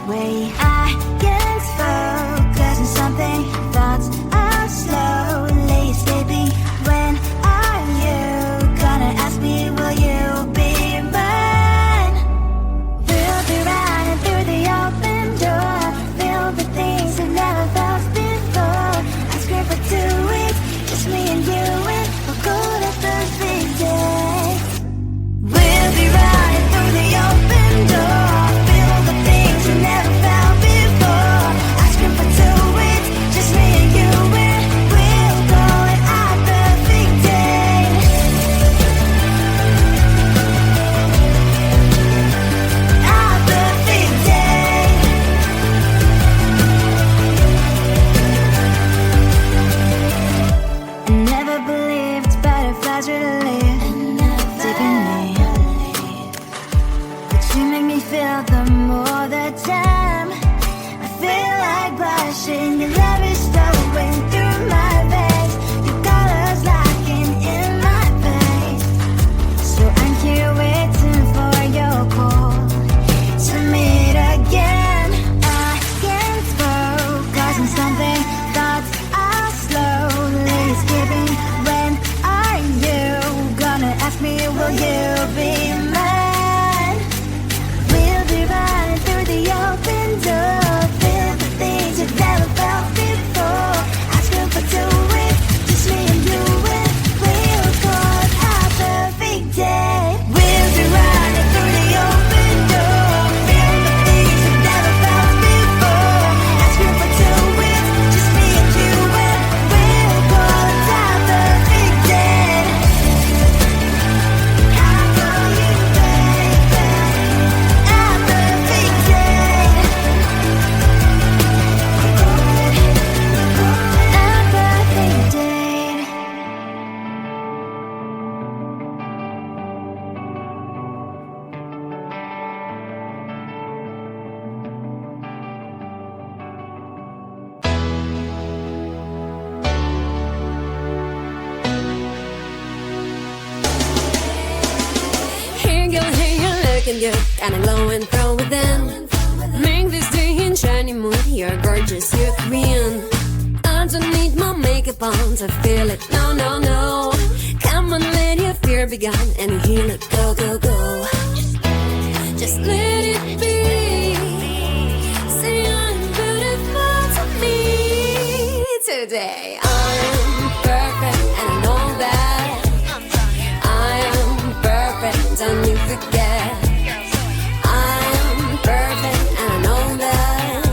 way. I can't focus on something. Thoughts are slowly escaping. When are you gonna ask me, will you be mine? We'll be running through the open door, filled with things I've never felt before. I scream for 2 weeks, just me and you, and we'll go to perfect days. We'll be running through the open door, filled with things we never felt before. I scream for 2 weeks, just me and you, and we'll go at our perfect day. Our perfect day. I never believed butterflies would live, taking me. But you make me feel them more the time. I feel like blushing, your love is flowing through my veins, your colors locking in my face. So I'm here waiting for your call to meet again. I can't focus on something. Thoughts are slowly escaping. When are you gonna ask me, will you be mine? We'll be running through the open door, filled with things you've never felt before. Asking for 2 weeks, just me and you, and we'll call it our perfect day. We'll be running through the open door, filled with things you've never felt before. Asking for 2 weeks, just me and you, and we'll call it our perfect day. How call you, baby? Our perfect day. Our perfect day. Hey, you're looking good, kinda glowing from within. Make this day in shiny mood, you're gorgeous, you're Korean. I don't need my makeup on to feel it, no, no, no. Come on, let your fear be gone and heal it, go, go, go. Just let it be. Say I'm beautiful to me today. I'm perfect and I know that. I am perfect, don't you forget. I am perfect and I know that.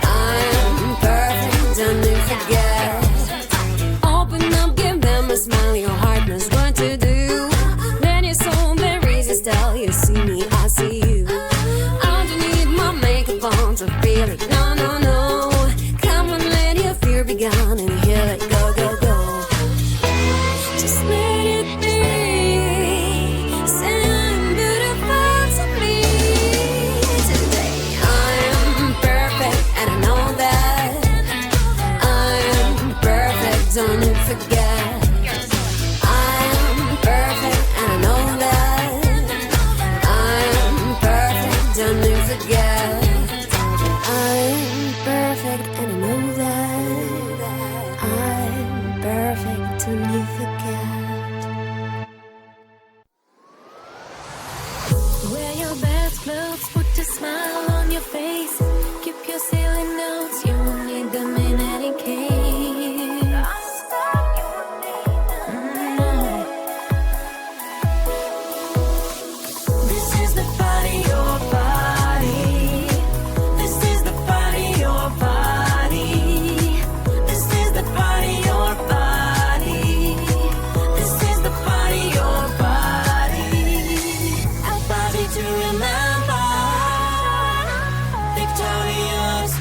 I am perfect, don't you forget. Open up, give them a smile, your heart knows what to do. Then your soul, there is a style, you see me, I see you. I don't need my makeup on to feel it, no, no, no. Come on, let your fear be gone and heal it, go, go, go. Just let it be. Say I'm beautiful to me today. I am perfect and I know that. I am perfect, don't you forget. I am perfect and I know that. I am perfect, don't you forget. I am perfect and I know that. I'm perfect, don't you forget. Wear your best clothes, put a smile on your face. Keep your silly notes, you won't need them in any case. This is the body, your body. This is the body, your body. This is the body, your body. This is the body, your body. A body to remember. Victorious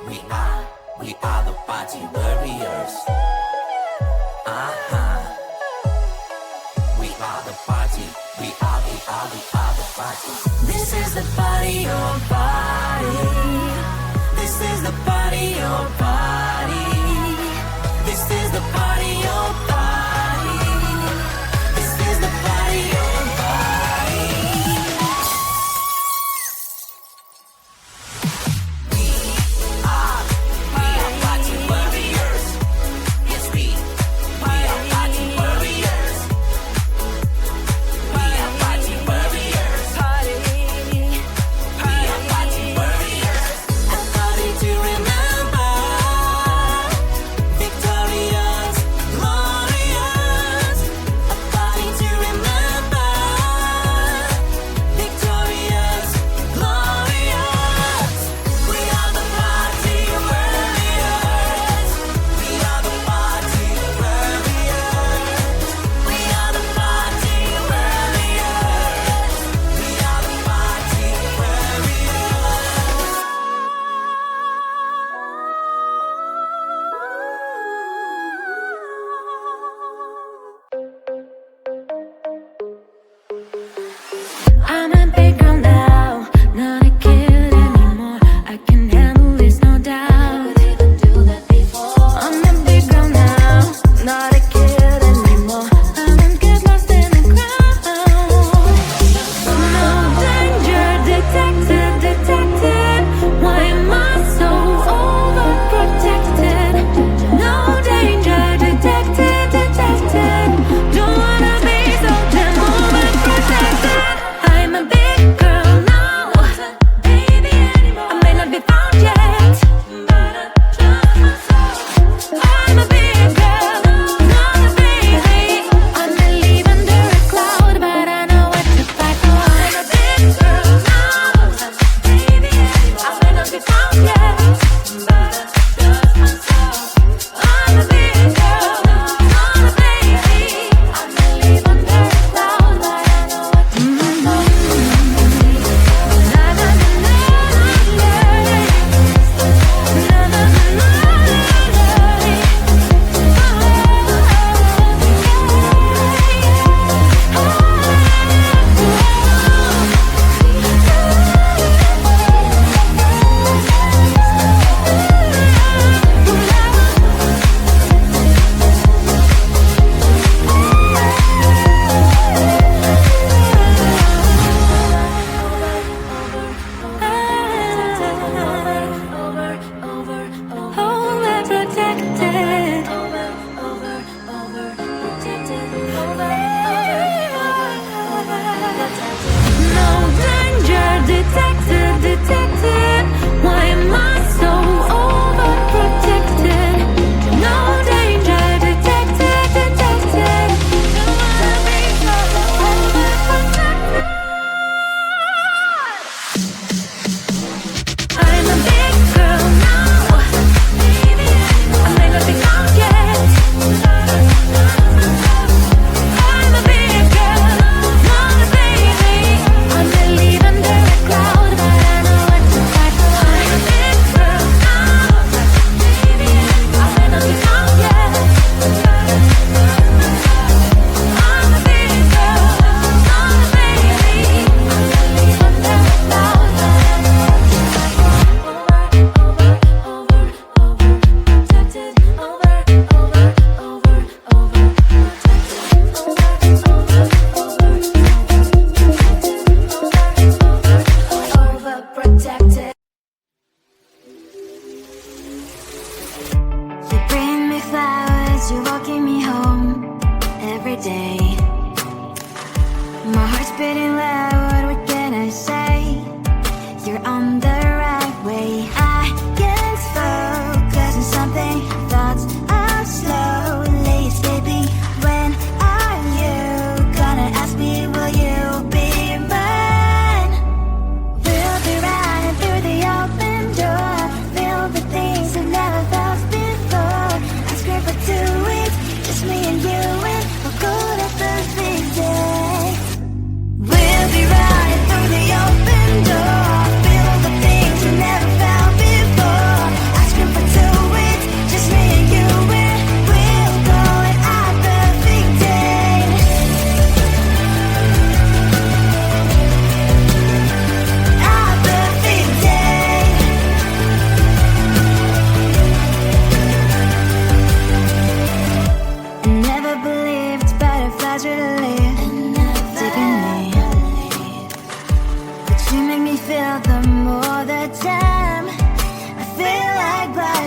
We are the party warriors. We are the party. We are the party. This is the party, your party. This is the party, your party. This is the party, your party. This is the party, your party. We are party warriors. Yes, we are party warriors. We are party warriors. We are party warriors. A party to remember. Victorious, glorious. A party to remember. Victorious, glorious. We are the party warriors. We are the party warriors. We are the party warriors. We are the party I'm a big girl now, not a kid anymore. I can handle this, no doubt. I'm a big girl now, not a kid anymore. I don't get lost in the crowd. No danger detected, detected. Why am I so overprotected? No danger detected, detected. Don't wanna be so damn overprotected. I'm a big girl now, baby anymore. I may not be found yet, but I trust myself. I'm a big girl, not a baby. I may live under a cloud, but I know what to fight for. I'm a big girl now, baby anymore. I may not be found yet, but I trust myself. I'm a big girl, not a baby. I may live under a cloud, but I know what to fight for. No danger detected, detected. Why am I so overprotected? No danger detected, detected. Don't wanna be so overprotected. I'm a big girl now, baby. I may not be found yet. I'm a big girl, not a baby. I may live under a cloud, but I know what to fight for. I'm a big girl now, baby. I may not be found yet. I'm a big girl, not a baby. I may live under a cloud, but I know what to fight for. Overprotected, overprotected. You bring me flowers, you're walking me home every day. My heart's beating loud, what can I say? You're on the right way. I can't focus on something. Thoughts are slowly escaping. When are you gonna ask me, will you be mine? We'll be running through the open door, filled with things I've never felt before. I scream for 2 weeks, just me and you, and we'll go to perfect day. We'll be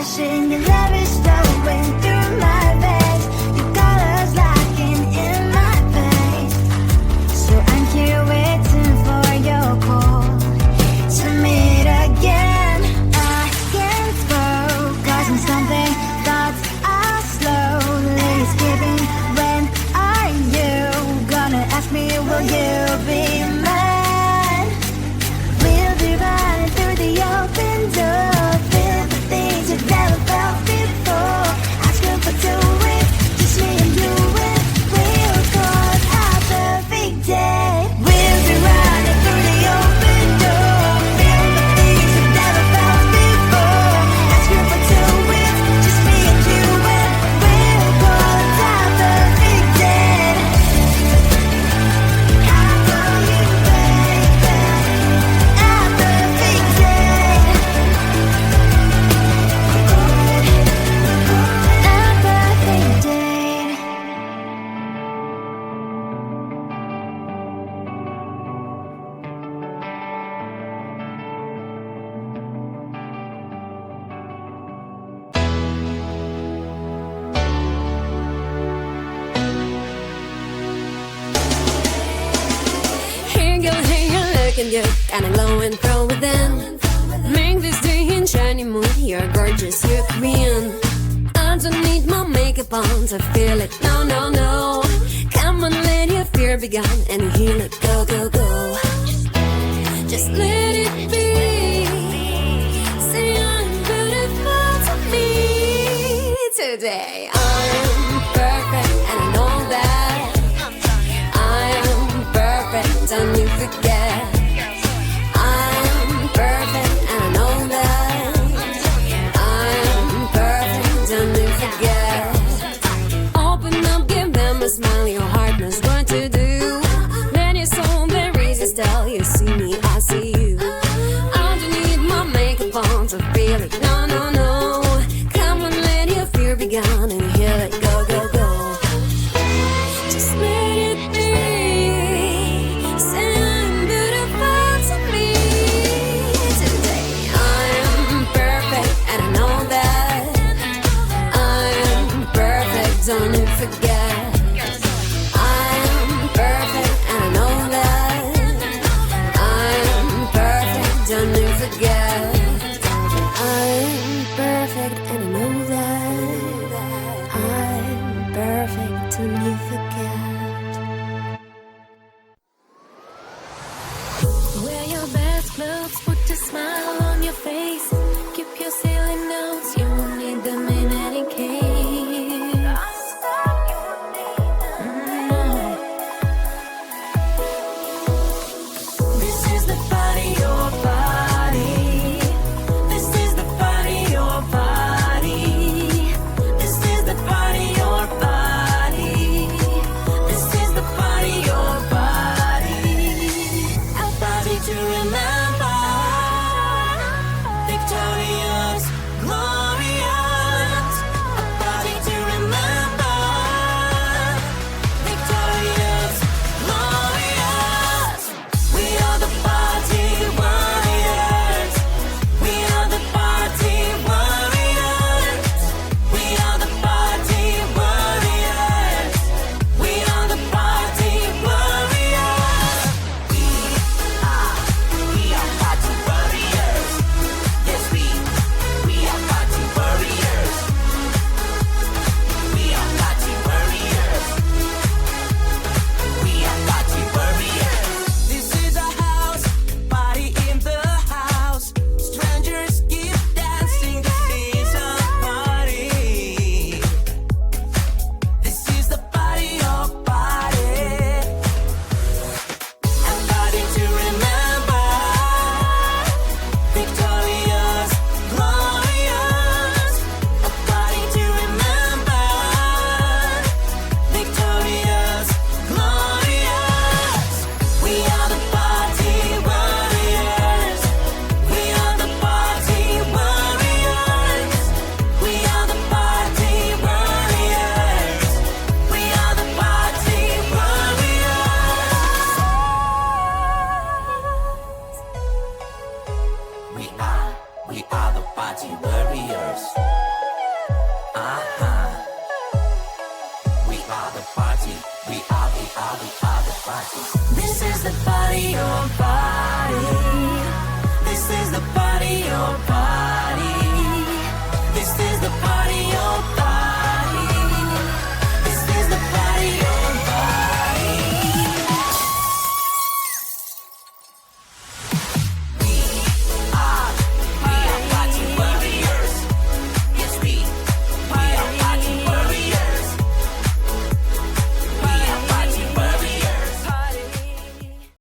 blushing. Your love is flowing through my veins. Your colors locking in my face. So I'm here waiting for your call to meet again. I can't focus on something. Thoughts are slowly skipping. When are you gonna ask me, will you be mine? We'll be running through the open door. Feel the things you've never felt before. Asking for 2 weeks, just me and you, and we'll call it our perfect day. We'll be running through the open door. Feel the things you've never felt before. Asking for 2 weeks, just me and you, and we'll call it our perfect day. I know you, baby. Our perfect day. Our perfect day. Here, looking good, kinda glowing from within. Make this day in shiny mood, you're gorgeous, you're queen. I don't need my makeup on to feel it, no, no, no. Come on, let your fear be gone and heal it, go, go, go. Just let it be. Say I'm beautiful to me today. I'm perfect and I know that. I am perfect, don't you forget. I'm perfect and I know that. I'm perfect, don't you forget. Open up, give them a smile, your heart knows what to do. Let your soul there resist, tell you see me, I see you. I don't need my makeup on to feel it, no, no, no. Come on, let your fear be gone and heal it, go, go, go. Just let it be. Say I'm beautiful This is the party, your party. This is the party, your party. This is the party, your